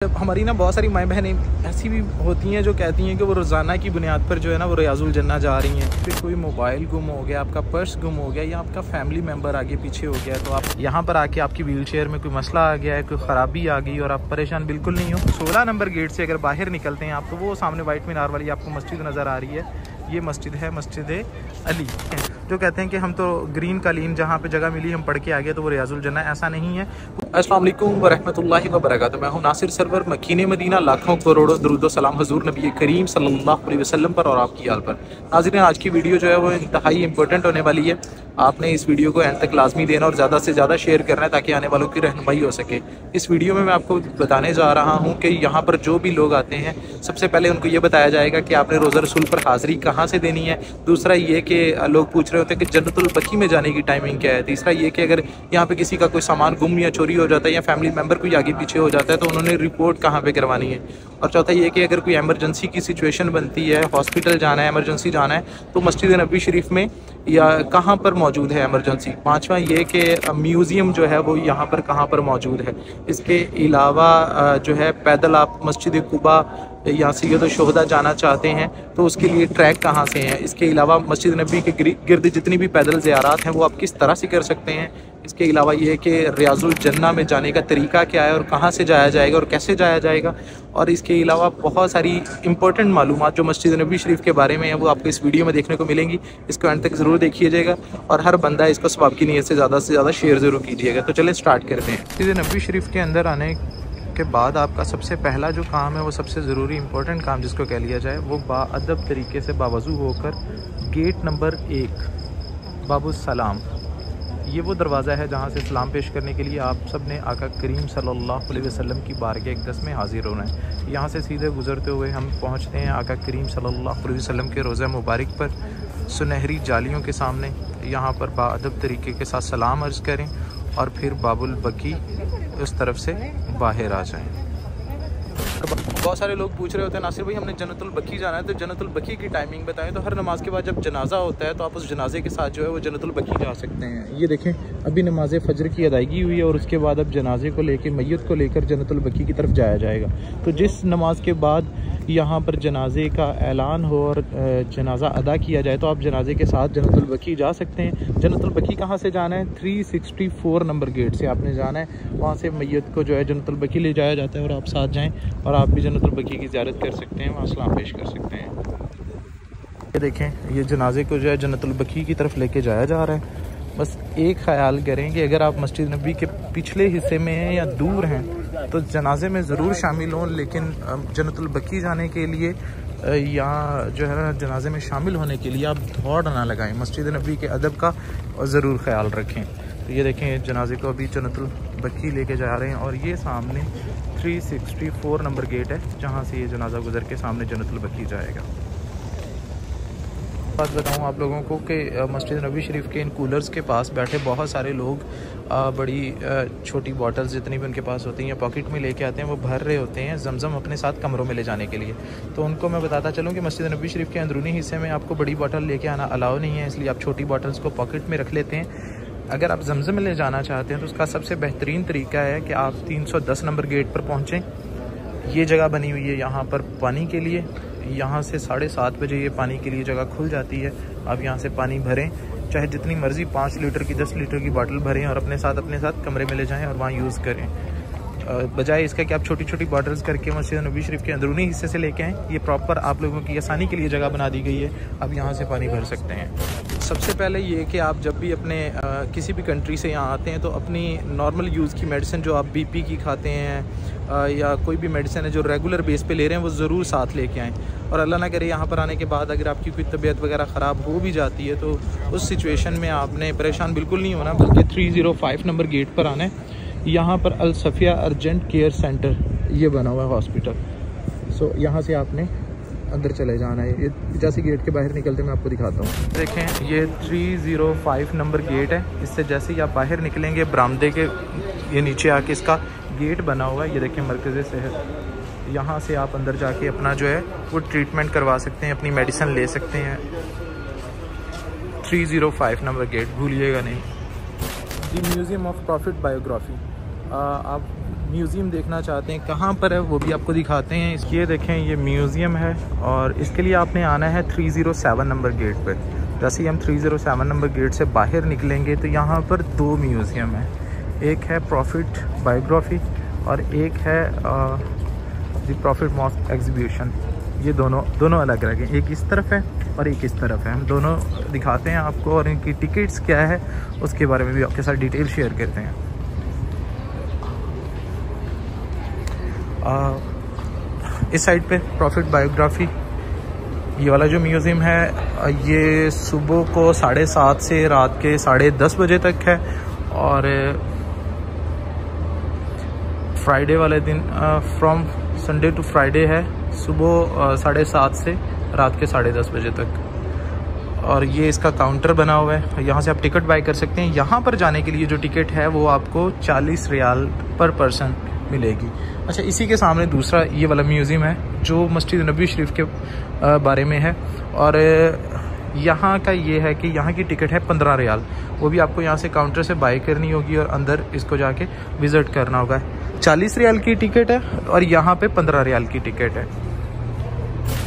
हमारी ना बहुत सारी माएँ बहनें ऐसी भी होती हैं जो कहती हैं कि वो रोज़ाना की बुनियाद पर जो है ना वो रियाजुल जन्ना जा रही हैं। फिर कोई मोबाइल गुम हो गया, आपका पर्स गुम हो गया या आपका फैमिली मेम्बर आगे पीछे हो गया, तो आप यहाँ पर आके आपकी व्हील चेयर में कोई मसला आ गया है, कोई ख़राबी आ गई और आप परेशान बिल्कुल नहीं हो। 16 नंबर गेट से अगर बाहर निकलते हैं आप, तो वो सामने वाइट मीनार वाली आपको मस्जिद नज़र आ रही है। ये मस्जिद है मस्जिद अली। जो कहते हैं कि हम तो ग्रीन कालीन जहाँ पे जगह मिली हम पढ़ के आ गए तो वो रियाजुल जन्ना, ऐसा नहीं है। अस्सलाम वालेकुम वरहमतुल्लाहि वबरकातुहू। मैं हूँ नासिर सरवर, मकीने मदीना, लाखों करोड़ों दरूद व सलाम हजूर नबी करीम सल्लल्लाहु अलैहि वसल्लम पर और आपकी आल पर। नाज़रीन, आज की वीडियो जो है वो इंतहाई इंपॉर्टेंट होने वाली है। आपने इस वीडियो को एंड तक लाजमी देना और ज़्यादा से ज़्यादा शेयर करना है ताकि आने वालों की रहनुमाई हो सके। इस वीडियो में मैं आपको बताने जा रहा हूँ कि यहाँ पर जो भी लोग आते हैं, सबसे पहले उनको ये बताया जाएगा कि आपने रोज़ा रसूल पर हाज़िरी कहाँ से देनी है। दूसरा ये कि लोग पूछ रहे होते हैं कि जन्नतुल बकी में जाने की टाइमिंग क्या है। तीसरा ये कि अगर यहाँ पे किसी का कोई सामान गुम या चोरी हो जाता है या फैमिली मेम्बर कोई आगे पीछे हो जाता है तो उन्होंने रिपोर्ट कहाँ पे करवानी है। और चौथा ये कि अगर कोई एमरजेंसी की सिचुएशन बनती है, हॉस्पिटल जाना है, एमरजेंसी जाना है, तो मस्जिद नबी शरीफ में या कहाँ पर मौजूद है एमरजेंसी। पाँचवा ये कि म्यूज़ियम जो है वो यहाँ पर कहाँ पर मौजूद है। इसके अलावा जो है पैदल आप मस्जिद कुबा या सैयद शुहदा जाना चाहते हैं तो उसके लिए ट्रैक कहाँ से हैं। इसके अलावा मस्जिद नबी के गिर्द जितनी भी पैदल ज़ियारात हैं वो आप किस तरह से कर सकते हैं। इसके अलावा ये है कि रियाजुल जन्ना में जाने का तरीका क्या है और कहाँ से जाया जाएगा और कैसे जाया जाएगा। और इसके अलावा बहुत सारी इंपॉर्टेंट मालूमात जो मस्जिद नबी शरीफ के बारे में है वो आपको इस वीडियो में देखने को मिलेंगी। इसको एंड तक ज़रूर देखिएगा और हर बंदा इसको सवाब की नीयत से ज़्यादा शेयर ज़रूर कीजिएगा। तो चलें स्टार्ट करते हैं। मस्जिद नबी शरीफ के अंदर आने के बाद आपका सबसे पहला जो काम है वो सबसे ज़रूरी इंपॉर्टेंट काम जिसको कह लिया जाए वो बाअदब तरीके से बावज़ू होकर गेट नंबर 1 बाबुस सलाम, ये वो दरवाज़ा है जहाँ से सलाम पेश करने के लिए आप सब ने आका करीम सल्लल्लाहु अलैहि वसल्लम की बारगाह अक़दस में हाजिर होना है। यहाँ से सीधे गुज़रते हुए हम पहुँचते हैं आका करीम सल्लल्लाहु अलैहि वसल्लम के रोज़ा मुबारक पर, सुनहरी जालियों के सामने। यहाँ पर बाअदब तरीके के साथ सलाम अर्ज़ करें और फिर बाबुल बकी उस तरफ से बाहर आ जाएं। बहुत सारे लोग पूछ रहे होते हैं नासिर भाई हमने जन्नतुल बकी जाना है तो जन्नतुल बकी की टाइमिंग बताएं। तो हर नमाज के बाद जब जनाजा होता है तो आप उस जनाजे के साथ जो है वो जन्नतुल बकी जा सकते हैं। ये देखें अभी नमाज फजर की अदायगी हुई है और उसके बाद अब जनाजे को लेकर मैयत को लेकर जन्नतुल बकी की तरफ जाया जाएगा। तो जिस नमाज के बाद यहाँ पर जनाजे का ऐलान हो और जनाजा अदा किया जाए तो आप जनाजे के साथ जन्नतुल बकी जा सकते हैं। जन्नतुल बकी कहाँ से जाना है? 364 नंबर गेट से आपने जाना है। वहाँ से मैयत को जो है जन्नतुल बकी ले जाया जाता है और आप साथ जाएं और आप भी जन्नतुल बकी की ज़ियारत कर सकते हैं, वहाँ सलाम पेश कर सकते हैं। ये देखें ये जनाजे को जो है जन्नतुल बकी की तरफ लेके जाया जा रहा है। बस एक ख्याल करें कि अगर आप मस्जिद नबी के पिछले हिस्से में हैं या दूर हैं तो जनाजे में ज़रूर शामिल हों, लेकिन जन्नतुल बकी जाने के लिए या जो है जनाजे में शामिल होने के लिए आप दौड़ ना लगाएं। मस्जिद नबी के अदब का ज़रूर ख्याल रखें। तो ये देखें जनाजे को अभी जन्नतुल बकी लेके जा रहे हैं और ये सामने 364 नंबर गेट है जहाँ से ये जनाजा गुजर के सामने जन्नतुल बकी जाएगा। बात बताऊँ आप लोगों को कि मस्जिद नबी शरीफ के इन कूलर्स के पास बैठे बहुत सारे लोग बड़ी छोटी बॉटल्स जितनी भी उनके पास होती हैं पॉकेट में लेके आते हैं, वो भर रहे होते हैं जमज़म अपने साथ कमरों में ले जाने के लिए। तो उनको मैं बताता चलूँ कि मस्जिद नबी शरीफ के अंदरूनी हिस्से में आपको बड़ी बॉटल लेके आना अलाउ नहीं है, इसलिए आप छोटी बॉटल्स को पॉकेट में रख लेते हैं। अगर आप जमज़म में ले जाना चाहते हैं तो उसका सबसे बेहतरीन तरीका है कि आप 310 नंबर गेट पर पहुँचें। ये जगह बनी हुई है यहाँ पर पानी के लिए। यहाँ से 7:30 बजे ये पानी के लिए जगह खुल जाती है। आप यहाँ से पानी भरें, चाहे जितनी मर्ज़ी 5 लीटर की 10 लीटर की बोतल भरें और अपने साथ कमरे में ले जाएं और वहाँ यूज़ करें। बजाय इसका कि आप छोटी छोटी बॉटल्स करके मस्जिद नबी शरीफ के अंदरूनी हिस्से से लेके आएँ, ये प्रॉपर आप लोगों की आसानी के लिए जगह बना दी गई है। आप यहाँ से पानी भर सकते हैं। सबसे पहले ये कि आप जब भी अपने किसी भी कंट्री से यहाँ आते हैं तो अपनी नॉर्मल यूज़ की मेडिसिन जो आप बीपी की खाते हैं या कोई भी मेडिसिन है जो रेगुलर बेस पे ले रहे हैं वो ज़रूर साथ लेके आएँ। और अल्लाह ना करे यहाँ पर आने के बाद अगर आपकी कोई तबीयत वगैरह ख़राब हो भी जाती है तो उस सिचुएशन में आपने परेशान बिल्कुल नहीं होना, बल्कि 305 नंबर गेट पर आना है। यहाँ पर अल सफ़िया अर्जेंट केयर सेंटर ये बना हुआ है हॉस्पिटल। सो यहाँ से आपने अंदर चले जाना है। ये जैसे गेट के बाहर निकलते मैं आपको दिखाता हूँ। देखें ये 305 नंबर गेट है। इससे जैसे ही आप बाहर निकलेंगे बरामदे के ये नीचे आके इसका गेट बना हुआ है। ये देखें मरकज़ सेहत, यहाँ से आप अंदर जाके अपना जो है वो ट्रीटमेंट करवा सकते हैं, अपनी मेडिसिन ले सकते हैं। 305 नंबर गेट भूलिएगा नहीं। दी म्यूज़ियम ऑफ प्रॉफिट बायोग्राफी। आप म्यूज़ियम देखना चाहते हैं कहाँ पर है वो भी आपको दिखाते हैं। ये देखें ये म्यूज़ियम है और इसके लिए आपने आना है 307 नंबर गेट पर। जैसे ही हम 307 नंबर गेट से बाहर निकलेंगे तो यहाँ पर 2 म्यूज़ियम है, एक है प्रॉफिट बायोग्राफी और एक है द प्रॉफिट मॉस्क एग्जीबिशन। ये दोनों अलग अलग हैं, एक इस तरफ है और एक इस तरफ है। हम दोनों दिखाते हैं आपको और इनकी टिकट्स क्या है उसके बारे में भी आपके साथ डिटेल शेयर करते हैं। इस साइड पे प्रॉफिट बायोग्राफी ये वाला जो म्यूज़ियम है ये सुबह को 7:30 से रात के 10:30 बजे तक है और फ्राइडे वाले दिन फ्रॉम संडे टू फ्राइडे है, सुबह 7:30 से रात के 10:30 बजे तक। और ये इसका काउंटर बना हुआ है, यहाँ से आप टिकट बाय कर सकते हैं। यहाँ पर जाने के लिए जो टिकट है वो आपको 40 रियाल पर पर्सन मिलेगी। अच्छा, इसी के सामने दूसरा ये वाला म्यूज़ियम है जो मस्जिद नबी शरीफ के बारे में है और यहाँ का ये है कि यहाँ की टिकट है 15 रियाल। वो भी आपको यहाँ से काउंटर से बाय करनी होगी और अंदर इसको जाके विज़िट करना होगा। 40 रियाल की टिकट है और यहाँ पे 15 रियाल की टिकट है।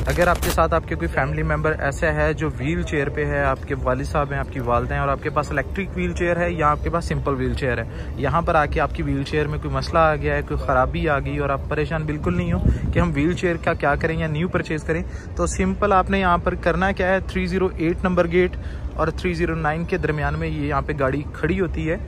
अगर आपके साथ आपके कोई फैमिली मेम्बर ऐसा है जो व्हील चेयर पे है, आपके वालिद साहब हैं, आपकी वालदा हैं और आपके पास इलेक्ट्रिक व्हील चेयर है या आपके पास सिंपल व्हील चेयर है, यहाँ पर आके आपकी व्हील चेयर में कोई मसला आ गया है, कोई ख़राबी आ गई और आप परेशान बिल्कुल नहीं हो कि हम व्हील चेयर का क्या करें या न्यू परचेज़ करें, तो सिंपल आपने यहाँ पर करना क्या है, 308 नंबर गेट और 309 के दरमियान में ये यहाँ पर गाड़ी खड़ी होती है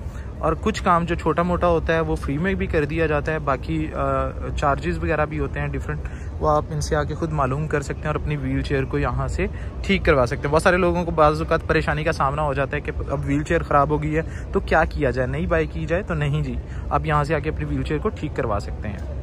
और कुछ काम जो छोटा मोटा होता है वो फ्री में भी कर दिया जाता है। बाकी चार्जेस वगैरह भी होते हैं डिफरेंट, वो आप इनसे आके खुद मालूम कर सकते हैं और अपनी व्हील चेयर को यहाँ से ठीक करवा सकते हैं। बहुत सारे लोगों को बाज़ औक़ात परेशानी का सामना हो जाता है कि अब व्हील चेयर ख़राब हो गई है तो क्या किया जाए, नई बाई की जाए, तो नहीं जी, आप यहाँ से आके अपनी व्हील चेयर को ठीक करवा सकते हैं।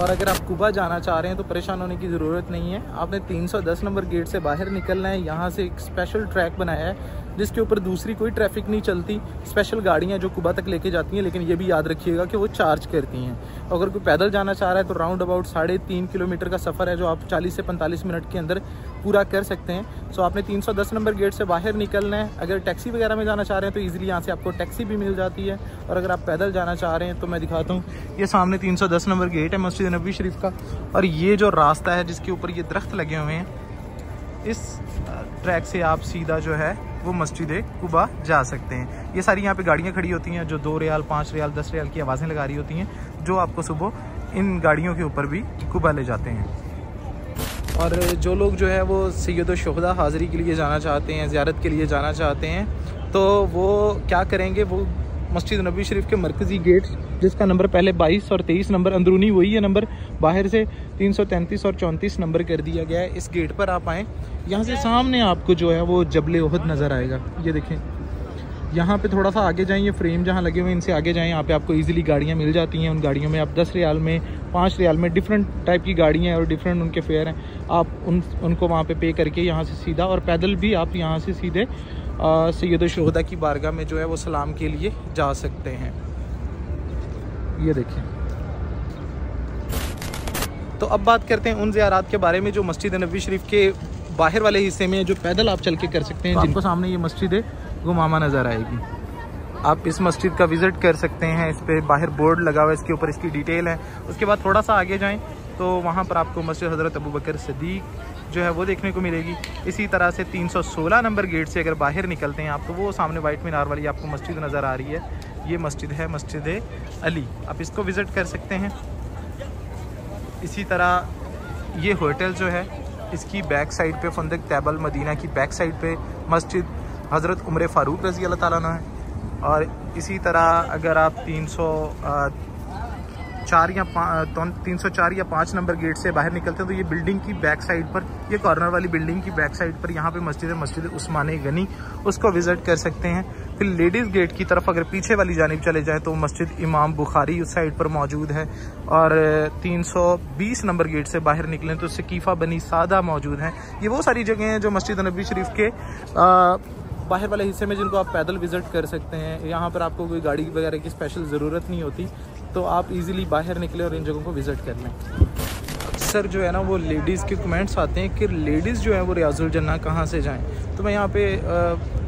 और अगर आप कुबा जाना चाह रहे हैं तो परेशान होने की ज़रूरत नहीं है। आपने 310 नंबर गेट से बाहर निकलना है। यहाँ से एक स्पेशल ट्रैक बनाया है जिसके ऊपर दूसरी कोई ट्रैफिक नहीं चलती, स्पेशल गाड़ियाँ जो कुबा तक लेके जाती हैं, लेकिन ये भी याद रखिएगा कि वो चार्ज करती हैं। अगर कोई पैदल जाना चाह रहा है तो राउंड अबाउट 3.5 किलोमीटर का सफ़र है जो आप 40 से 45 मिनट के अंदर पूरा कर सकते हैं। सो आपने 310 नंबर गेट से बाहर निकलना है। अगर टैक्सी वगैरह में जाना चाह रहे हैं तो ईज़िली यहाँ से आपको टैक्सी भी मिल जाती है और अगर आप पैदल जाना चाह रहे हैं तो मैं दिखाता हूँ, ये सामने 310 नंबर गेट है मस्जिद नबी शरीफ का और ये जो रास्ता है जिसके ऊपर ये दरख्त लगे हुए हैं, इस ट्रैक से आप सीधा जो है वो मस्जिद कुबा जा सकते हैं। ये सारी यहाँ पे गाड़ियाँ खड़ी होती हैं जो 2 रियाल, 5 रियाल, 10 रियाल की आवाज़ें लगा रही होती हैं, जो आपको सुबह इन गाड़ियों के ऊपर भी कुबा ले जाते हैं। और जो लोग जो है वो सैयद शुहदा हाज़री के लिए जाना चाहते हैं, ज़ियारत के लिए जाना चाहते हैं, तो वो क्या करेंगे, वो मस्जिद नबी शरीफ के मरकज़ी गेट जिसका नंबर पहले 22 और 23 नंबर, अंदरूनी वही है नंबर, बाहर से 333 और 34 नंबर कर दिया गया है। इस गेट पर आप आएँ, यहाँ से सामने आपको जो है वो जबल उहद नज़र आएगा। ये देखें, यहाँ पे थोड़ा सा आगे जाएँ, ये फ्रेम जहाँ लगे हुए हैं इनसे आगे जाएँ, यहाँ पे आपको इजीली गाड़ियाँ मिल जाती हैं। उन गाड़ियों में आप 10 रियाल में, 5 रियाल में, डिफरेंट टाइप की गाड़ियाँ हैं और डिफरेंट उनके फेयर हैं। आप उनको वहाँ पे करके यहाँ से सीधा और पैदल भी आप यहाँ से सीधे सैयद शुहदा की बारगाह में जो है वो सलाम के लिए जा सकते हैं। ये देखें। तो अब बात करते हैं उन ज़ियारात के बारे में जो मस्जिद नबी शरीफ के बाहर वाले हिस्से में जो पैदल आप चल के कर सकते हैं। जिनको सामने ये मस्जिद गुमामा नज़र आएगी, आप इस मस्जिद का विज़िट कर सकते हैं। इस पर बाहर बोर्ड लगा हुआ है, इसके ऊपर इसकी डिटेल है। उसके बाद थोड़ा सा आगे जाएं तो वहाँ पर आपको मस्जिद हज़रत अबू बकर सिद्दीक़ जो है वो देखने को मिलेगी। इसी तरह से 316 नंबर गेट से अगर बाहर निकलते हैं आप तो वो सामने वाइट मीनार वाली आपको मस्जिद नज़र आ रही है, ये मस्जिद है मस्जिद अली, आप इसको विज़िट कर सकते हैं। इसी तरह ये होटल जो है इसकी बैक साइड पे फंदक तैबल मदीना की बैक साइड पे मस्जिद हज़रत उमर फ़ारूक रज़ी अल्लाह ताला अन्हु है। और इसी तरह अगर आप 304 या 5 नंबर गेट से बाहर निकलते हैं तो ये बिल्डिंग की बैक साइड पर, ये कॉर्नर वाली बिल्डिंग की बैक साइड पर यहाँ पे मस्जिद उस्मान गनी, उसको विज़िट कर सकते हैं। फिर लेडीज़ गेट की तरफ अगर पीछे वाली जानिब चले जाएँ तो मस्जिद इमाम बुखारी उस साइड पर मौजूद है। और 320 नंबर गेट से बाहर निकलें तो सकीफ़ा बनी सादा मौजूद हैं। ये वो सारी जगह हैं जो मस्जिद नबी शरीफ के बाहर वाले हिस्से में जिनको आप पैदल विज़िट कर सकते हैं। यहाँ पर आपको कोई गाड़ी वगैरह की स्पेशल ज़रूरत नहीं होती, तो आप इजीली बाहर निकले और इन जगहों को विज़िट कर लें। अक्सर जो है ना वो लेडीज़ के कमेंट्स आते हैं कि लेडीज़ जो है वो रियाजुल जन्ना कहाँ से जाएं, तो मैं यहाँ पे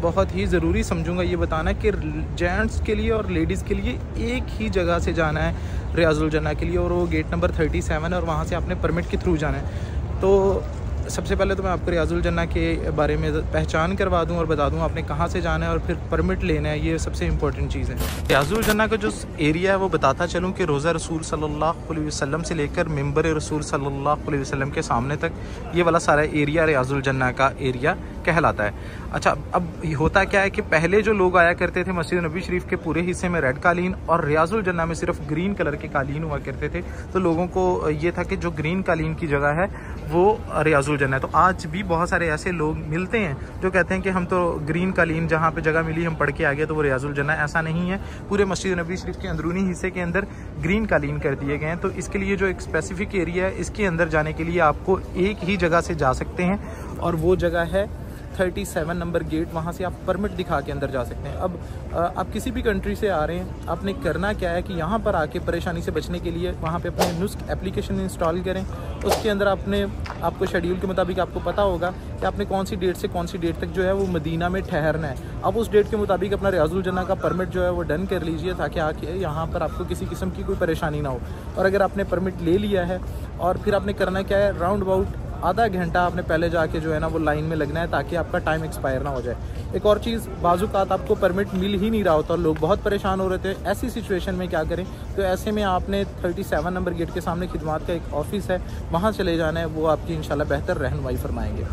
बहुत ही ज़रूरी समझूंगा ये बताना कि जेंट्स के लिए और लेडीज़ के लिए एक ही जगह से जाना है। रियाजुल जन्ना के लिए, और वो गेट नंबर 37 है और वहाँ से आपने परमिट के थ्रू जाना है। तो सबसे पहले तो मैं आपको रियाजुल जन्ना के बारे में पहचान करवा दूं और बता दूं आपने कहाँ से जाना है और फिर परमिट लेना है, ये सबसे इंपॉर्टेंट चीज़ है। रियाजुल जन्ना का जो एरिया है वो बताता चलूं कि रोज़ा रसूल सल्लल्लाहु अलैहि वसल्लम से लेकर मिंबर रसूल सल्लल्लाहु अलैहि वसल्लम के सामने तक ये वाला सारा एरिया रियाजुल जन्ना का एरिया कहलाता है। अच्छा, अब होता क्या है कि पहले जो लोग आया करते थे मस्जिद नबी शरीफ के पूरे हिस्से में रेड कालीन और रियाजुल जन्ना में सिर्फ ग्रीन कलर के कालीन हुआ करते थे, तो लोगों को ये था कि जो ग्रीन कालीन की जगह है वो रियाजुल जन्ना है। तो आज भी बहुत सारे ऐसे लोग मिलते हैं जो कहते हैं कि हम तो ग्रीन कालीन जहाँ पे जगह मिली हम पढ़ के आ गए तो वो रियाजुल जन्ना। ऐसा नहीं है, पूरे मस्जिद नबी शरीफ के अंदरूनी हिस्से के अंदर ग्रीन कालीन कर दिए गए हैं। तो इसके लिए जो एक स्पेसिफिक एरिया है, इसके अंदर जाने के लिए आपको एक ही जगह से जा सकते हैं और वो जगह है 37 नंबर गेट। वहाँ से आप परमिट दिखा के अंदर जा सकते हैं। अब आप किसी भी कंट्री से आ रहे हैं, आपने करना क्या है कि यहाँ पर आके परेशानी से बचने के लिए वहाँ पे अपने नुस्ख एप्लीकेशन इंस्टॉल करें। उसके अंदर आपको शेड्यूल के मुताबिक आपको पता होगा कि आपने कौन सी डेट से कौन सी डेट तक जो है वो मदीना में ठहरना है। अब उस डेट के मुताबिक अपना रियाजुल जन्ना का परमिट जो है वो डन कर लीजिए ताकि आके यहाँ पर आपको किसी किस्म की कोई परेशानी ना हो। और अगर आपने परमिट ले लिया है और फिर आपने करना क्या है, राउंड अबाउट आधा घंटा आपने पहले जाके जो है ना वो लाइन में लगना है ताकि आपका टाइम एक्सपायर ना हो जाए। एक और चीज़, बाज़ुकात आपको परमिट मिल ही नहीं रहा होता और लोग बहुत परेशान हो रहे थे। ऐसी सिचुएशन में क्या करें, तो ऐसे में आपने 37 नंबर गेट के सामने खिदमात का एक ऑफिस है, वहाँ चले जाना है। वो आपकी इंशाल्लाह बेहतर रहनुमाई फरमाएंगे।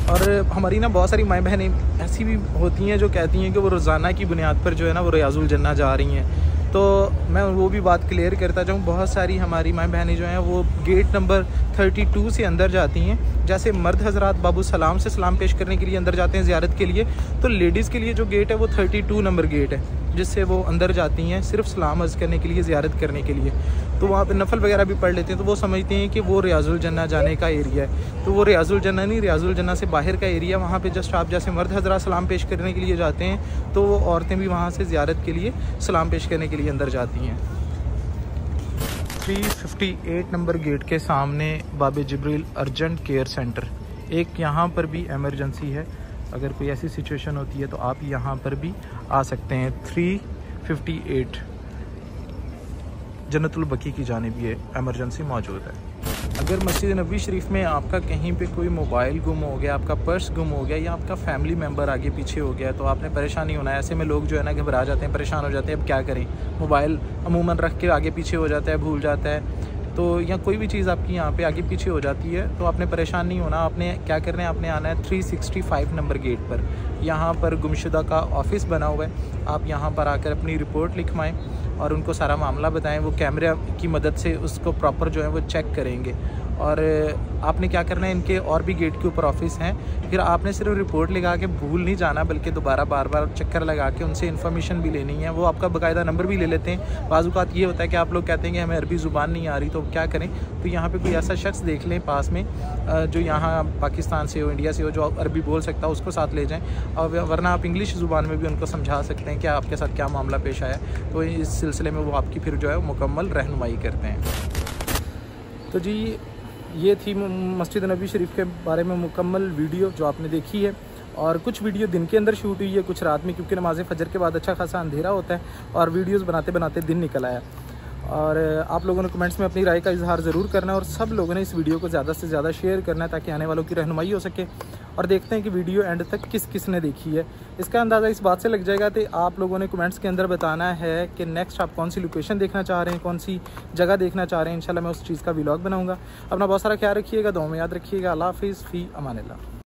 और हमारी ना बहुत सारी माएँ बहनें ऐसी भी होती हैं जो कहती हैं कि वो रोज़ाना की बुनियाद पर जो है ना वो रियाजुल जन्ना जा रही हैं। तो मैं वो भी बात क्लियर करता जाऊँ, बहुत सारी हमारी माँ बहनें जो हैं वो गेट नंबर 32 से अंदर जाती हैं। जैसे मर्द हजरात बाबू सलाम से सलाम पेश करने के लिए अंदर जाते हैं ज़ियारत के लिए, तो लेडीज़ के लिए जो गेट है वो 32 नंबर गेट है जिससे वो अंदर जाती हैं सिर्फ सलाम अर्ज़ करने के लिए, ज़ियारत करने के लिए। तो वहाँ पे नफल वगैरह भी पढ़ लेते हैं, तो वो समझते हैं कि वो रियाजुल जन्ना जाने का एरिया है। तो वो रियाजुल जन्ना नहीं, रियाजुल जन्ना से बाहर का एरिया। वहाँ पे जस्ट आप जैसे मर्द हजरात सलाम पेश करने के लिए जाते हैं तो वो औरतें भी वहाँ से ज़ियारत के लिए सलाम पेश करने के लिए अंदर जाती हैं। 358 नंबर गेट के सामने बाबे जिब्रील अर्जेंट केयर सेंटर, एक यहाँ पर भी एमरजेंसी है। अगर कोई ऐसी सिचुएशन होती है तो आप यहाँ पर भी आ सकते हैं। 358 जन्नतुल बकी की जानिब ये एमरजेंसी मौजूद है। अगर मस्जिद नबी शरीफ में आपका कहीं पे कोई मोबाइल गुम हो गया, आपका पर्स गुम हो गया या आपका फैमिली मेम्बर आगे पीछे हो गया, तो आपने परेशान नहीं होना है। ऐसे में लोग जो है ना घबरा जाते हैं, परेशान हो जाते हैं, अब क्या करें, मोबाइल अमूमन रख के आगे पीछे हो जाता है, भूल जाता है, तो या कोई भी चीज़ आपकी यहाँ पे आगे पीछे हो जाती है, तो आपने परेशान नहीं होना। आपने क्या करना है, आपने आना है 365 नंबर गेट पर। यहाँ पर गुमशुदा का ऑफिस बना हुआ है, आप यहाँ पर आकर अपनी रिपोर्ट लिखवाएं और उनको सारा मामला बताएं। वो कैमरा की मदद से उसको प्रॉपर जो है वो चेक करेंगे। और आपने क्या करना है, इनके और भी गेट के ऊपर ऑफिस हैं, फिर आपने सिर्फ रिपोर्ट लगा के भूल नहीं जाना, बल्कि दोबारा बार बार चक्कर लगा के उनसे इन्फॉर्मेशन भी लेनी है। वो आपका बाकायदा नंबर भी ले लेते हैं। बाज़ औक़ात ये होता है कि आप लोग कहते हैं कि हमें अरबी ज़ुबान नहीं आ रही, तो क्या करें, तो यहाँ पे कोई ऐसा शख्स देख लें पास में जो यहाँ पाकिस्तान से हो, इंडिया से हो, जो अरबी बोल सकता है, उसको साथ ले जाएँ। और वरना आप इंग्लिश ज़ुबान में भी उनको समझा सकते हैं कि आपके साथ क्या मामला पेश आया, तो इस सिलसिले में वो आपकी फिर जो है मुकम्मल रहनुमाई करते हैं। तो जी ये थी मस्जिद नबी शरीफ के बारे में मुकम्मल वीडियो जो आपने देखी है। और कुछ वीडियो दिन के अंदर शूट हुई है, कुछ रात में, क्योंकि नमाज़ फजर के बाद अच्छा खासा अंधेरा होता है और वीडियोस बनाते बनाते दिन निकल आया। और आप लोगों ने कमेंट्स में अपनी राय का इजहार ज़रूर करना है और सब लोगों ने इस वीडियो को ज़्यादा से ज़्यादा शेयर करना है ताकि आने वालों की रहनुमाई हो सके। और देखते हैं कि वीडियो एंड तक किस किस ने देखी है। इसका अंदाज़ा इस बात से लग जाएगा कि आप लोगों ने कमेंट्स के अंदर बताना है कि नेक्स्ट आप कौन सी लोकेशन देखना चाह रहे हैं, कौन सी जगह देखना चाह रहे हैं। इंशाल्लाह मैं उस चीज़ का व्लॉग बनाऊँगा। अपना बहुत सारा ख्याल रखिएगा, दुआ में याद रखिएगा। अल्लाह हाफ़िज़, फ़ी अमानिल्लाह।